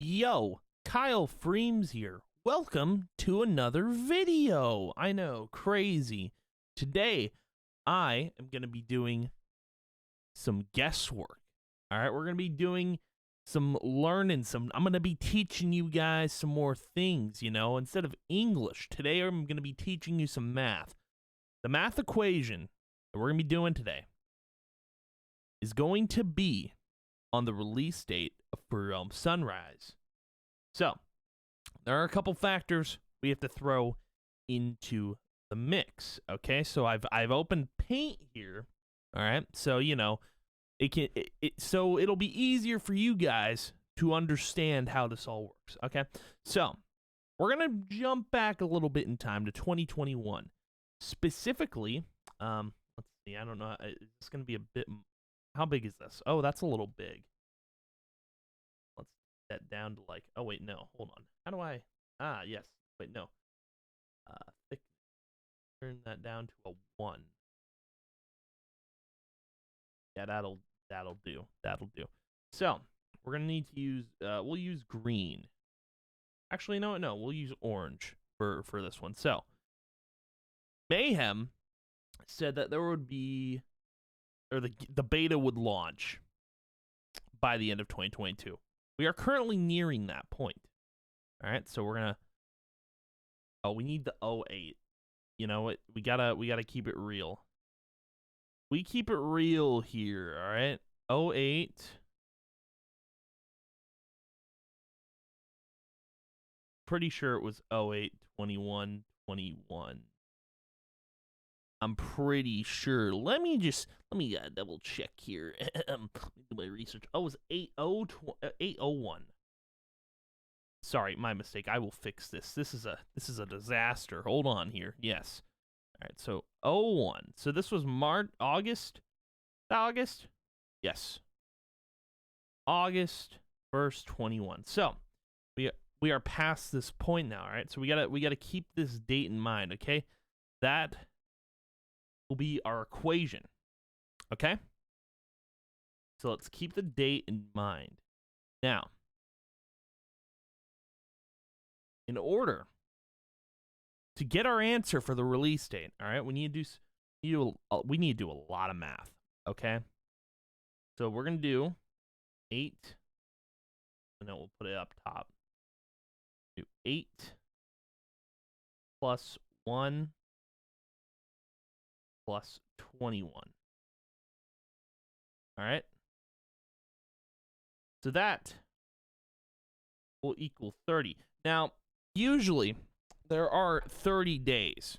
Yo, Kyle Freems here. Welcome to another video. I know, crazy. Today, I am going to be doing some guesswork. All right, we're going to be doing some learning. I'm going to be teaching you guys some more things, instead of English. Today, I'm going to be teaching you some math. The math equation that we're going to be doing today is going to be on the release date for Realm Sunrise. So, there are a couple factors we have to throw into the mix. Okay, so I've opened Paint here. All right, so so it'll be easier for you guys to understand how this all works. Okay, so we're gonna jump back a little bit in time to 2021, specifically. Let's see. I don't know. It's gonna be a bit. How big is this? Oh, that's a little big. Let's set that down to like, oh wait, no, hold on. How do I, yes, wait, no. Thick, turn that down to a 1. Yeah, that'll do. So, we're gonna need to use, we'll use green. Actually, no, we'll use orange for this one. So, Mayhem said that there would be, or the beta would launch by the end of 2022. We are currently nearing that point. All right, so we're gonna. Oh, we need the 08. You know what? We gotta keep it real. We keep it real here. All right, 08. Pretty sure it was 08, 21, 21. I'm pretty sure. Let me double check here. Do my research. Oh, it was 801. Sorry, my mistake. I will fix this. This is a disaster. Hold on here. Yes. All right. So 01. So this was August. August. Yes. August 1st, 21. So we are past this point now. All right. So we gotta keep this date in mind. Okay. That will be our equation. Okay? So let's keep the date in mind. Now, in order to get our answer for the release date, all right, we need to do a lot of math, okay? So we're going to do 8, and then we'll put it up top. Do 8 plus 1 plus 21. All right. So that will equal 30. Now, usually there are 30 days.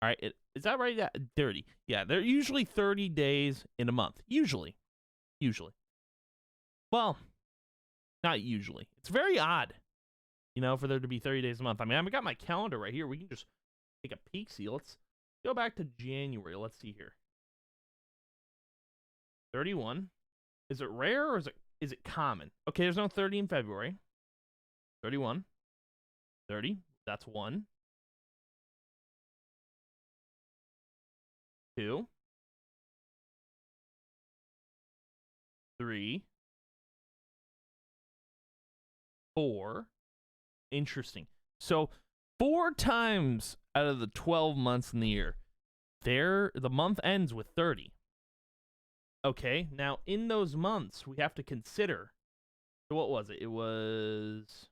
All right. Is that right? Yeah, 30. Yeah, there are usually 30 days in a month. Usually. Well, not usually. It's very odd, for there to be 30 days a month. I mean, I've got my calendar right here. We can just take a peek. See, let's go back to January. Let's see here. 31. Is it rare or is it common? Okay, there's no 30 in February. 31. 30. That's 1. 2. 3. 4. Interesting. So 4 times out of the 12 months in the year, the month ends with 30. Okay, now in those months, we have to consider. So what was it? It was.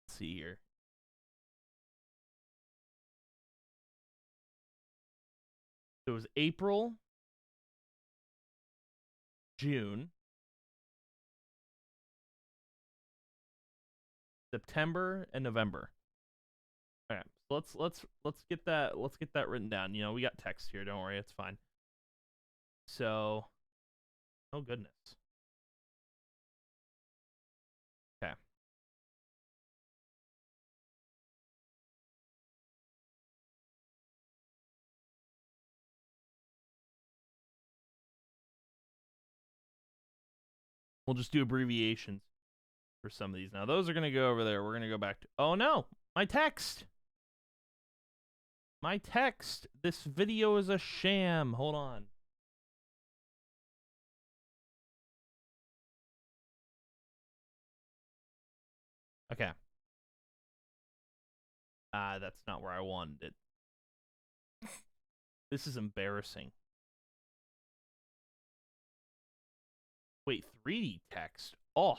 Let's see here. So it was April, June, September, and November. All right, so let's get that written down. We got text here. Don't worry, it's fine. So, oh goodness. Okay. We'll just do abbreviations for some of these. Now, those are going to go over there. We're going to go back to, oh no, my text. This video is a sham. Hold on. Okay. That's not where I wanted it. This is embarrassing. Wait, 3D text. Oh.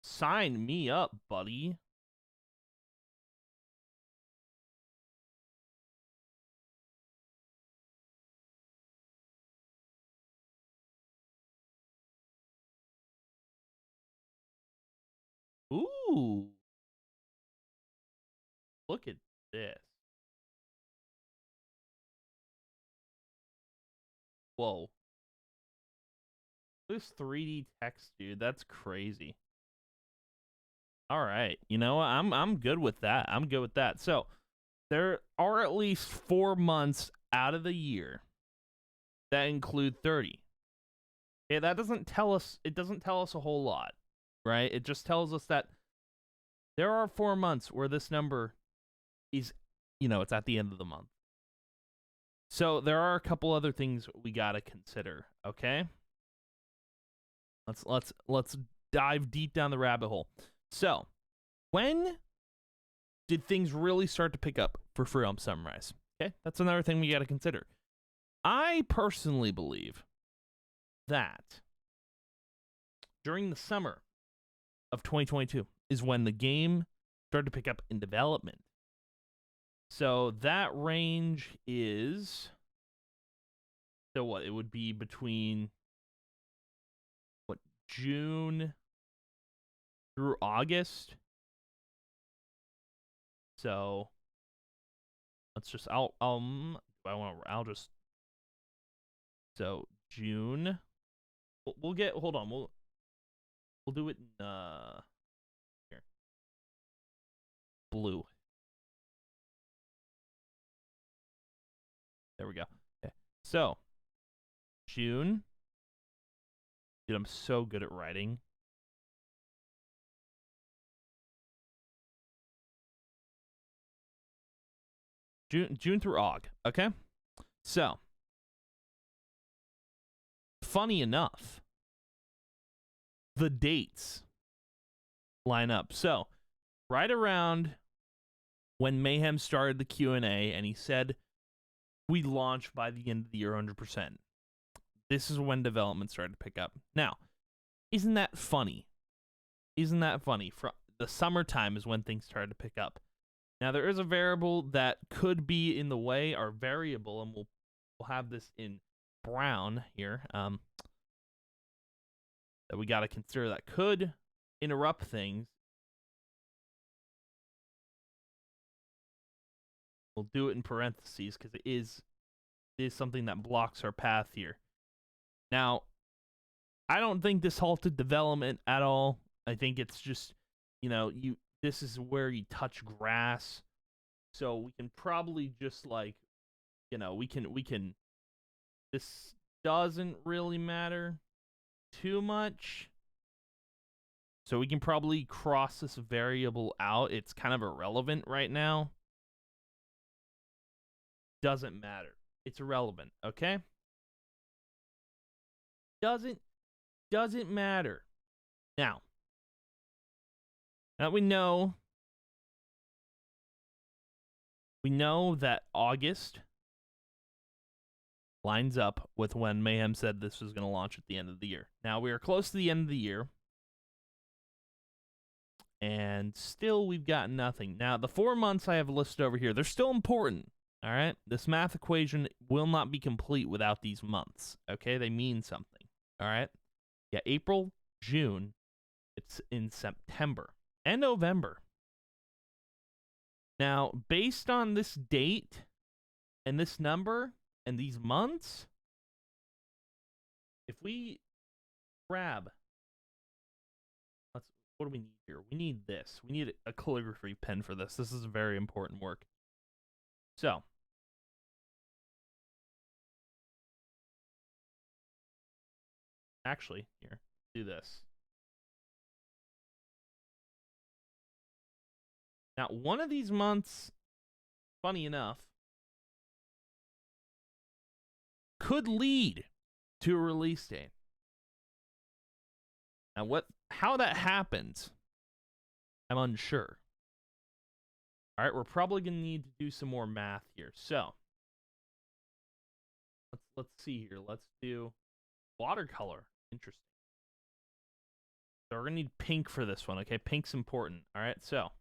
Sign me up, buddy. Ooh. Look at this. Whoa. This 3D text, dude, that's crazy. All right. You know, I'm good with that. I'm good with that. So, there are at least 4 months out of the year that include 30. Okay, that doesn't tell us a whole lot, right? It just tells us that there are 4 months where this number is, it's at the end of the month. So, there are a couple other things we got to consider, okay? Let's dive deep down the rabbit hole. So, when did things really start to pick up for Free Realm Sunrise? Okay, that's another thing we got to consider. I personally believe that during the summer of 2022 is when the game started to pick up in development. So that range is, so what, it would be between June through August. So let's just I'll just, so June. We'll get, hold on, we'll do it in here. Blue. There we go. Okay. So June. Dude, I'm so good at writing. June through Aug, okay? So, funny enough, the dates line up. So, right around when Mayhem started the Q&A and he said we launch by the end of the year 100%. This is when development started to pick up. Now, isn't that funny? Isn't that funny? The summertime is when things started to pick up. Now, there is a variable that could be in the way, our variable, and we'll have this in brown here, that we got to consider that could interrupt things. We'll do it in parentheses because it is something that blocks our path here. Now, I don't think this halted development at all. I think it's just, this is where you touch grass. So we can probably just we can, this doesn't really matter too much. So we can probably cross this variable out. It's kind of irrelevant right now. Doesn't matter. It's irrelevant, okay? Doesn't matter. Now we know that August lines up with when Mayhem said this was going to launch at the end of the year. Now we are close to the end of the year, and still we've got nothing. Now the 4 months I have listed over here, they're still important. All right, this math equation will not be complete without these months. Okay, they mean something. All right, yeah, April, June, it's in September and November. Now, based on this date and this number and these months, if we grab, what do we need here? We need this. We need a calligraphy pen for this. This is very important work. So, actually, here, do this. Now, one of these months, funny enough, could lead to a release date. Now, how that happens I'm unsure. All right, we're probably going to need to do some more math here. So, let's see here. Let's do watercolor. Interesting. So we're going to need pink for this one, okay? Pink's important. All right, so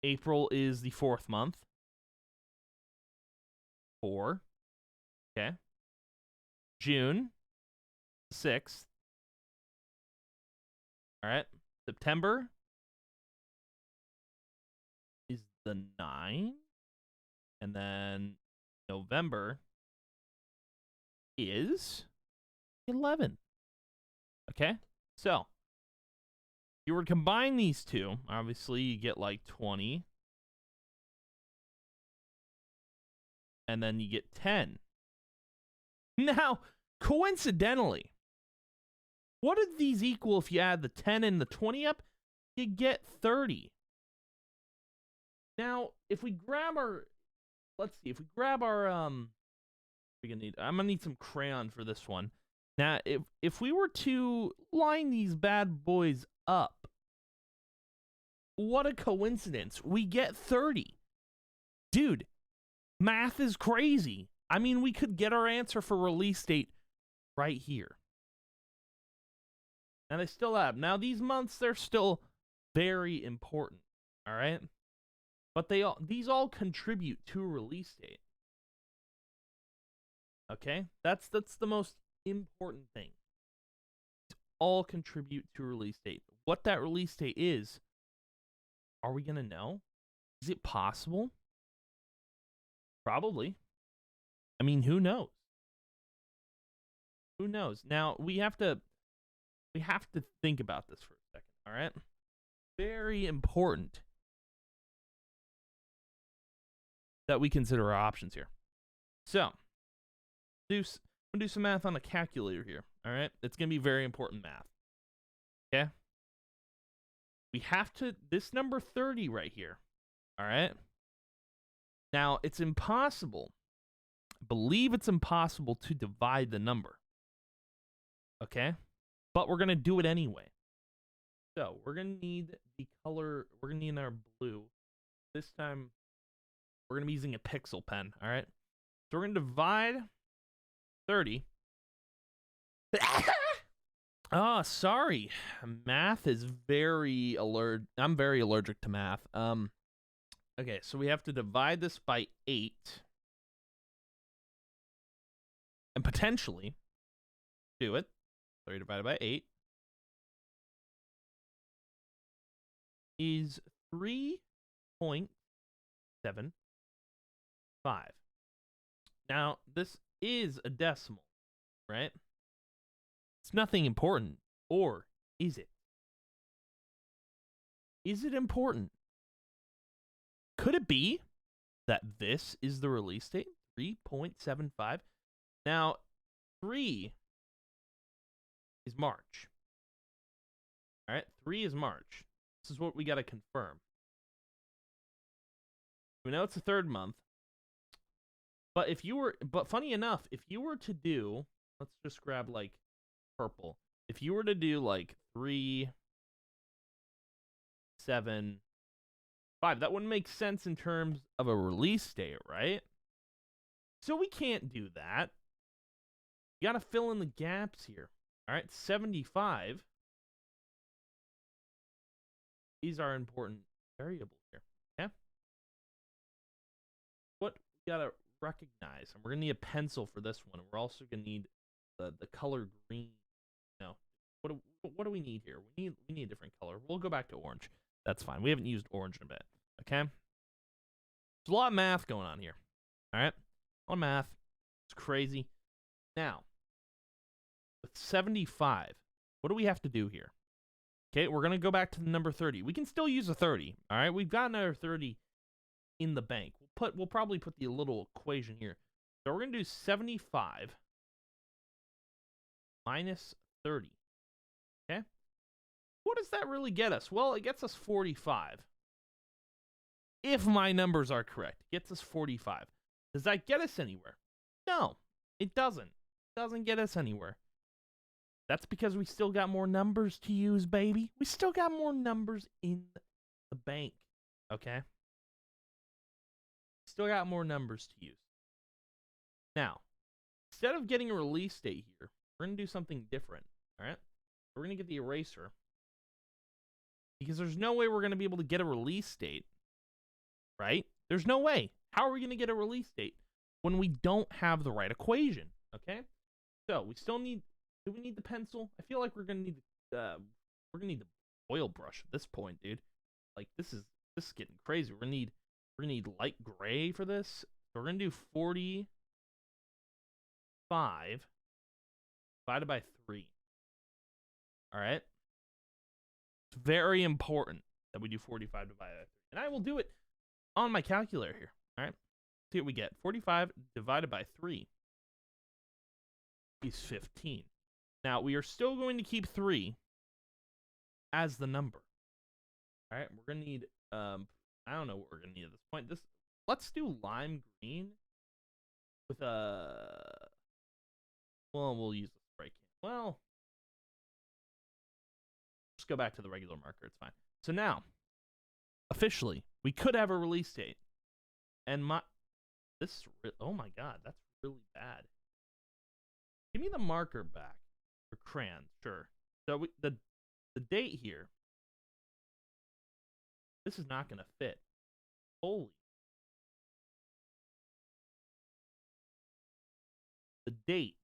April is the 4th month. 4. Okay. June, 6th. All right. September is the 9. And then November is 11. Okay. So you were to combine these two. Obviously, you get like 20. And then you get 10. Now, coincidentally, what did these equal if you add the 10 and the 20 up? You get 30. Now, if we grab our, let's see, if we grab our, I'm gonna need some crayon for this one. Now, if we were to line these bad boys up, what a coincidence. We get 30. Dude, math is crazy. I mean, we could get our answer for release date right here. And they still have. Now, these months, they're still very important, all right? But these all contribute to a release date. Okay? That's the most important thing. These all contribute to a release date. What that release date is, are we going to know? Is it possible? Probably. I mean, who knows? Who knows? Now, we have to think about this for a second, all right? Very important that we consider our options here. So, we'll do some math on a calculator here, all right? It's going to be very important math, okay? We have to, this number 30 right here, all right? Now, it's impossible, I believe it's impossible to divide the number, okay? But we're going to do it anyway. So, we're going to need the color, we're going to need our blue. This time, we're going to be using a pixel pen, all right? So, we're going to divide 30. Oh, sorry. Math is very alert. I'm very allergic to math. Okay, so we have to divide this by 8. And potentially do it. 30 divided by 8 is 3.75. Now, this is a decimal, right? It's nothing important. Or is it? Is it important? Could it be that this is the release date? 3.75. Now, 3 is March. All right, 3 is March. This is what we got to confirm. We know it's the 3rd month. But funny enough, if you were to do, let's just grab like purple. If you were to do like 3, 7, 5, that wouldn't make sense in terms of a release date, right? So we can't do that. You got to fill in the gaps here. All right, 75. These are important variables here. Okay. What we got to recognize, and we're going to need a pencil for this one. And we're also going to need the color green. No, what do we need here? We need a different color. We'll go back to orange. That's fine. We haven't used orange in a bit. Okay. There's a lot of math going on here. All right, a lot of math. It's crazy. Now, with 75, what do we have to do here? Okay, we're going to go back to the number 30. We can still use a 30. All right, we've got another 30 in the bank. We'll probably put the little equation here. So we're going to do 75 minus 30. Okay? What does that really get us? Well, it gets us 45. If my numbers are correct, it gets us 45. Does that get us anywhere? No, it doesn't. It doesn't get us anywhere. That's because we still got more numbers to use, baby. We still got more numbers in the bank, okay? Still got more numbers to use. Now, instead of getting a release date here, we're going to do something different, all right? We're going to get the eraser, because there's no way we're going to be able to get a release date, right? There's no way. How are we going to get a release date when we don't have the right equation, okay? So, we still need, do we need the pencil? I feel like we're going to need the oil brush at this point, dude. Like, this is getting crazy. We're going to need light gray for this. So we're going to do 45 divided by 3. All right? It's very important that we do 45 divided by 3. And I will do it on my calculator here. All right? See what we get. 45 divided by 3 is 15. Now, we are still going to keep 3 as the number. All right? We're going to need, I don't know what we're going to need at this point. Let's do lime green with a, well, we'll use the spray can. Well, just go back to the regular marker. It's fine. So now, officially, we could have a release date. And oh my God, that's really bad. Give me the marker back. Or crayon, sure. So the date here, this is not going to fit. Holy. The date,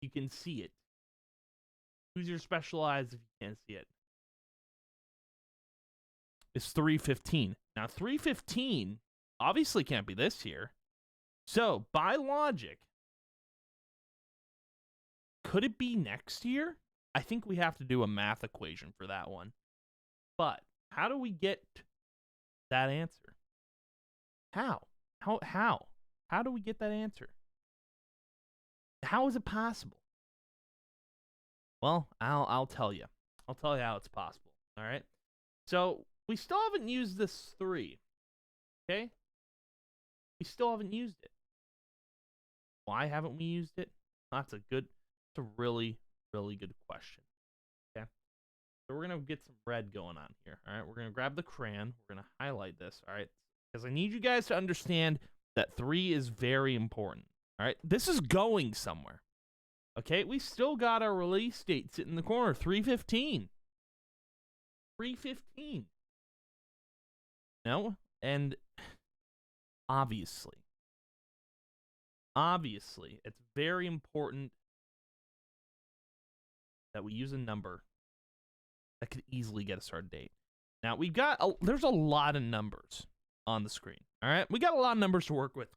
you can see it. Use your special eyes if you can't see it. It's 3/15. Now 3/15 obviously can't be this year. So by logic, could it be next year? I think we have to do a math equation for that one. But how do we get that answer? How? How do we get that answer? How is it possible? Well, I'll tell you. I'll tell you how it's possible. All right. So we still haven't used this 3. Okay. We still haven't used it. Why haven't we used it? That's a really, really good question. Okay. So we're gonna get some red going on here. All right. We're gonna grab the crayon. We're gonna highlight this. All right. Because I need you guys to understand that 3 is very important. All right. This is going somewhere. Okay, we still got our release date sitting in the corner, 3/15. 3/15. No, and obviously, it's very important that we use a number that could easily get us our date. Now, there's a lot of numbers on the screen, all right? We got a lot of numbers to work with.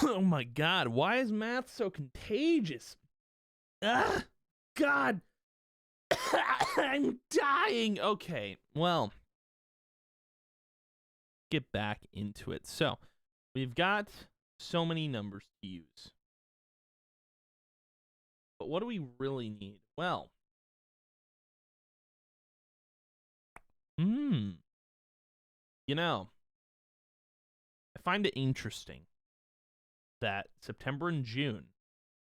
Oh my God, why is math so contagious? Ah, God, I'm dying. Okay, well, get back into it. So, we've got so many numbers to use. But what do we really need? Well, you know, I find it interesting that September and June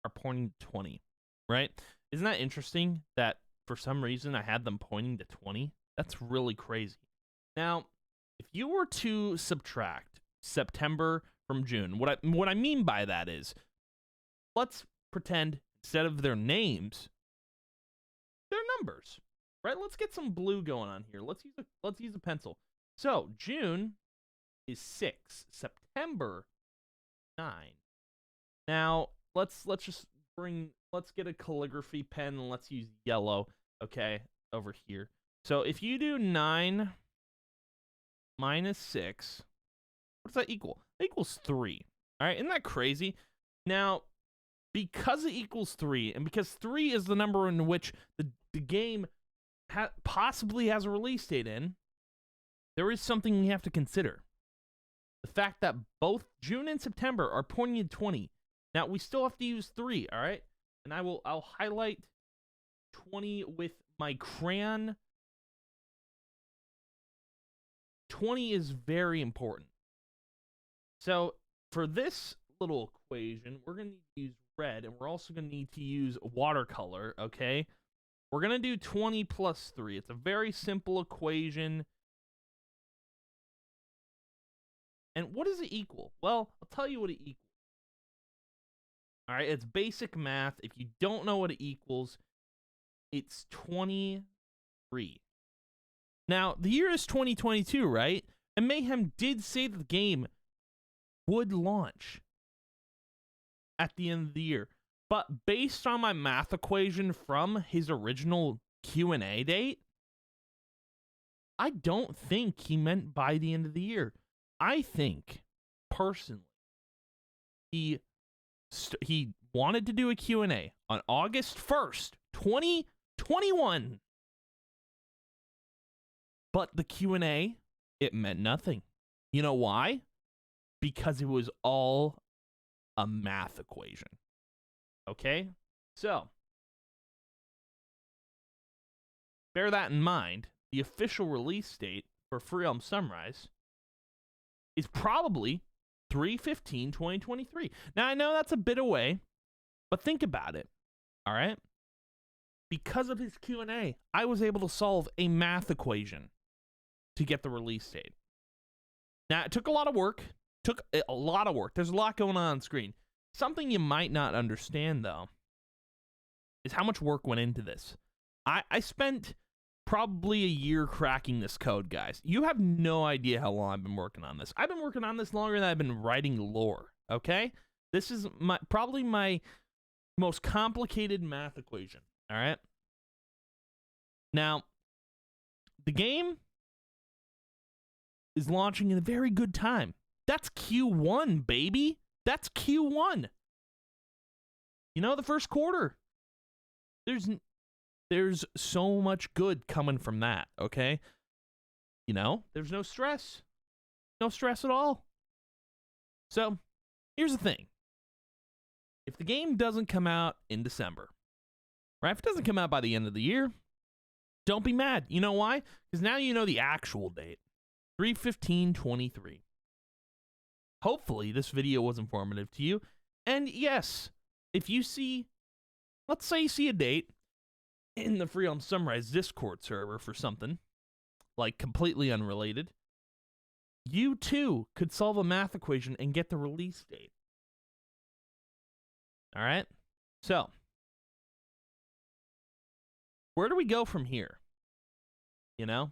are pointing to 20, right? Isn't that interesting that for some reason I had them pointing to 20? That's really crazy. Now, if you were to subtract September from June, what I mean by that is, let's pretend instead of their names, they're numbers, right? Let's get some blue going on here. Let's use a pencil. So June is 6, September 9. Now let's get a calligraphy pen and let's use yellow. Okay, over here. So if you do 9 minus 6, what does that equal? That equals 3. All right, isn't that crazy? Now, because it equals 3, and because 3 is the number in which the game possibly has a release date in, there is something we have to consider. The fact that both June and September are pointing to 20. Now, we still have to use 3, all right? And I'll highlight 20 with my crayon. 20 is very important. So, for this little equation, we're going to use red, and we're also going to need to use watercolor, okay? We're going to do 20 plus 3. It's a very simple equation. And what does it equal? Well, I'll tell you what it equals. All right, it's basic math. If you don't know what it equals, it's 23. Now, the year is 2022, right? And Mayhem did say that the game would launch at the end of the year. But based on my math equation from his original Q&A date, I don't think he meant by the end of the year. I think, personally, he wanted to do a Q&A on August 1st, 2021. But the Q&A, it meant nothing. You know why? Because it was all a math equation. Okay? So, bear that in mind. The official release date for Free Realm Sunrise is probably 3/15/2023. Now, I know that's a bit away, but think about it, all right? Because of his Q&A, I was able to solve a math equation to get the release date. Now, it took a lot of work. There's a lot going on screen. Something you might not understand, though, is how much work went into this. I spent probably a year cracking this code, guys. You have no idea how long I've been working on this. I've been working on this longer than I've been writing lore, okay? This is probably my most complicated math equation, all right? Now, the game is launching in a very good time. That's Q1, baby. That's Q1. You know, the first quarter. There's so much good coming from that, okay? You know, there's no stress. No stress at all. So, here's the thing. If the game doesn't come out in December, right? If it doesn't come out by the end of the year, don't be mad. You know why? Because now you know the actual date. 3/15/23. Hopefully, this video was informative to you. And yes, if you see, let's say you see a date in the Free Realm Sunrise Discord server for something, like completely unrelated, you too could solve a math equation and get the release date. All right? So, where do we go from here? You know?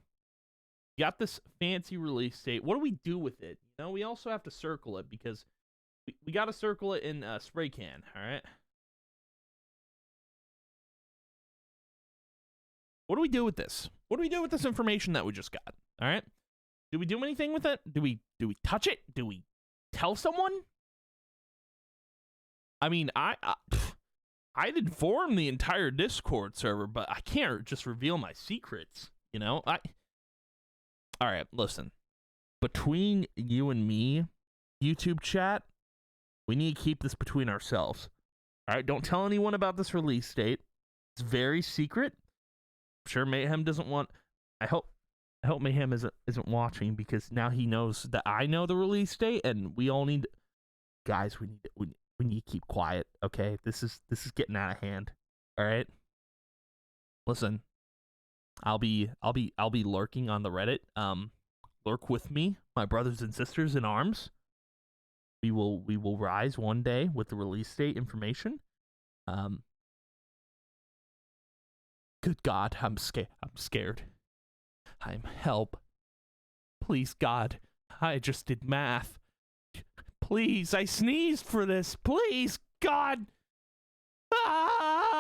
Got this fancy release date. What do we do with it? You know, we also have to circle it because we got to circle it in spray can, all right? What do we do with this? What do we do with this information that we just got? All right? Do we do anything with it? Do we touch it? Do we tell someone? I mean, I'd inform the entire Discord server, but I can't just reveal my secrets, you know? All right, listen. Between you and me, YouTube chat, we need to keep this between ourselves. All right, don't tell anyone about this release date. It's very secret. I'm sure Mayhem doesn't want. I hope Mayhem isn't watching because now he knows that I know the release date, and we all need. Guys, we need to keep quiet. Okay, this is getting out of hand. All right. Listen. I'll be lurking on the Reddit. Lurk with me, my brothers and sisters in arms. We will rise one day with the release date information. Good God, I'm scared. Help. Please, God. I just did math. Please, I sneezed for this. Please, God. Ah!